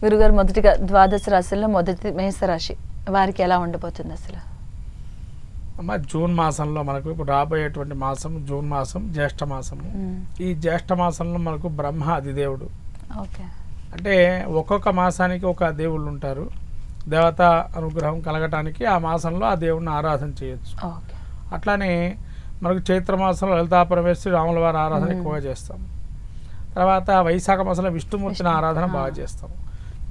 గురుగారు, మొదటిగా ద్వాదశ రాశుల్లో మొదటి మేషరాశి వారికి ఎలా ఉండబోతుంది అసలు? అమ్మ, జూన్ మాసంలో మనకు ఇప్పుడు రాబోయేటువంటి మాసం జూన్ మాసం, జ్యేష్ఠ మాసము. ఈ జ్యేష్ఠ మాసంలో మనకు బ్రహ్మ అధిదేవుడు. ఓకే. అంటే ఒక్కొక్క మాసానికి ఒక దేవుళ్ళు ఉంటారు. దేవత అనుగ్రహం కలగటానికి ఆ మాసంలో ఆ దేవుడిని ఆరాధన చేయొచ్చు. ఓకే. అట్లానే మనకు చైత్ర మాసంలో లలితా పరమేశ్వరి రాముల వారి ఆరాధన ఎక్కువగా చేస్తాం. తర్వాత వైశాఖ మాసంలో విష్ణుమూర్తిని ఆరాధన బాగా చేస్తాం.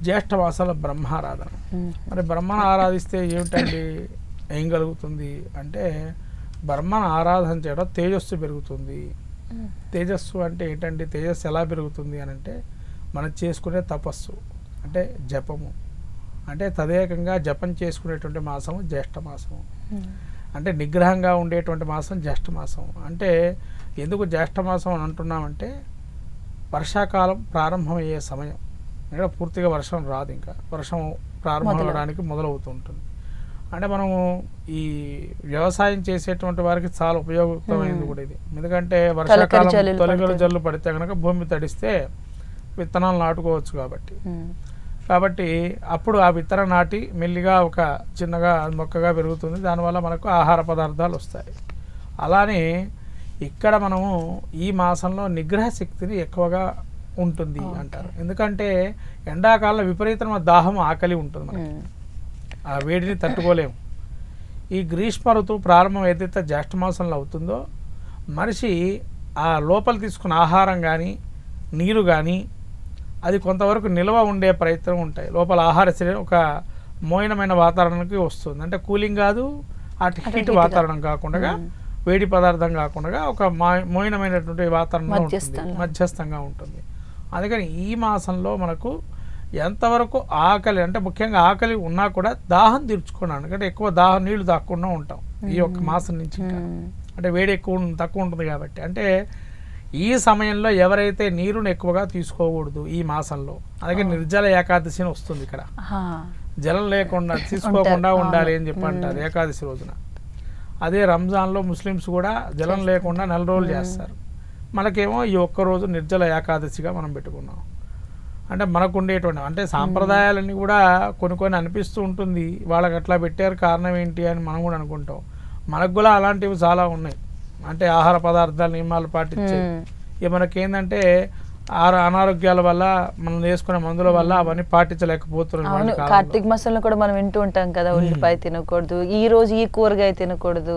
జ్యేష్ఠ మాసంలో బ్రహ్మారాధన. మరి బ్రహ్మను ఆరాధిస్తే ఏమిటండి ఏం కలుగుతుంది అంటే, బ్రహ్మను ఆరాధన చేయడం తేజస్సు పెరుగుతుంది. తేజస్సు అంటే ఏంటండి? తేజస్సు ఎలా పెరుగుతుంది అని అంటే, మనం చేసుకునే తపస్సు అంటే జపము, అంటే తదేకంగా జపం చేసుకునేటువంటి మాసము జ్యేష్ఠ మాసము. అంటే నిగ్రహంగా ఉండేటువంటి మాసం జ్యేష్ఠ మాసం. అంటే ఎందుకు జ్యేష్ఠ మాసం అని అంటున్నామంటే, వర్షాకాలం ప్రారంభమయ్యే సమయం. ఇక్కడ పూర్తిగా వర్షం రాదు, ఇంకా వర్షం ప్రారంభం అవడానికి మొదలవుతుంటుంది. అంటే మనము ఈ వ్యవసాయం చేసేటువంటి వారికి చాలా ఉపయోగకరమైనది కూడా ఇది. ఎందుకంటే వర్షాకాలం తొలగరి జల్లు పడితే కనుక భూమి తడిస్తే విత్తనాలు నాటుకోవచ్చు. కాబట్టి అప్పుడు ఆ విత్తనం నాటి మెల్లిగా ఒక చిన్నగా మొక్కగా పెరుగుతుంది. దానివల్ల మనకు ఆహార పదార్థాలు వస్తాయి. అలానే ఇక్కడ మనము ఈ మాసంలో నిగ్రహ శక్తిని ఎక్కువగా ఉంటుంది అంటారు. ఎందుకంటే ఎండాకాలంలో విపరీతమైన దాహం, ఆకలి ఉంటుంది మనకి. ఆ వేడిని తట్టుకోలేము. ఈ గ్రీష్మ ఋతువు ప్రారంభం ఏదైతే జ్యేష్ఠ మాసంలో అవుతుందో, మనిషి ఆ లోపల తీసుకున్న ఆహారం కానీ నీరు కానీ అది కొంతవరకు నిల్వ ఉండే ప్రయత్నం ఉంటాయి. లోపల ఆహార శరీరం ఒక మోయనమైన వాతావరణానికి వస్తుంది. అంటే కూలింగ్ కాదు, అటు హీట్ వాతావరణం కాకుండా, వేడి పదార్థం కాకుండా ఒక మోయనమైనటువంటి వాతావరణం ఉంటుంది, మధ్యస్థంగా ఉంటుంది. అందుకని ఈ మాసంలో మనకు ఎంతవరకు ఆకలి అంటే, ముఖ్యంగా ఆకలి ఉన్నా కూడా దాహం తీర్చుకున్నాను. అంటే ఎక్కువ నీళ్లు తాగకుండా ఉంటాం ఈ ఒక్క మాసం నుంచి. అంటే వేడి తక్కువ ఉంటుంది కాబట్టి. అంటే ఈ సమయంలో ఎవరైతే నీరుని ఎక్కువగా తీసుకోకూడదు ఈ మాసంలో. అలాగే నిర్జల ఏకాదశి అని వస్తుంది. ఇక్కడ జలం లేకుండా తీసుకోకుండా ఉండాలి అని చెప్పి అంటారు ఏకాదశి రోజున. అదే రంజాన్లో ముస్లిమ్స్ కూడా జలం లేకుండా 4 రోజులు చేస్తారు. మనకేమో ఈ ఒక్కరోజు నిర్జల ఏకాదశిగా మనం పెట్టుకున్నాం. అంటే మనకు ఉండేటువంటి అంటే సాంప్రదాయాలన్నీ కూడా కొన్ని అనిపిస్తూ ఉంటుంది, వాళ్ళకి అట్లా పెట్టారు కారణం ఏంటి అని మనం కూడా అనుకుంటాం. మనకు కూడా అలాంటివి చాలా ఉన్నాయి. అంటే ఆహార పదార్థాల నియమాలు పాటించే ఇక మనకేందంటే అనారోగ్యాల వల్ల మనం వేసుకునే మందుల వల్ల అవన్నీ పాటించలేకపోతున్నాం. కార్తీక మాసంలో కూడా మనం వింటూ ఉంటాం కదా, ఉల్లిపాయ తినకూడదు, ఈ రోజు ఈ కూరగాయ తినకూడదు.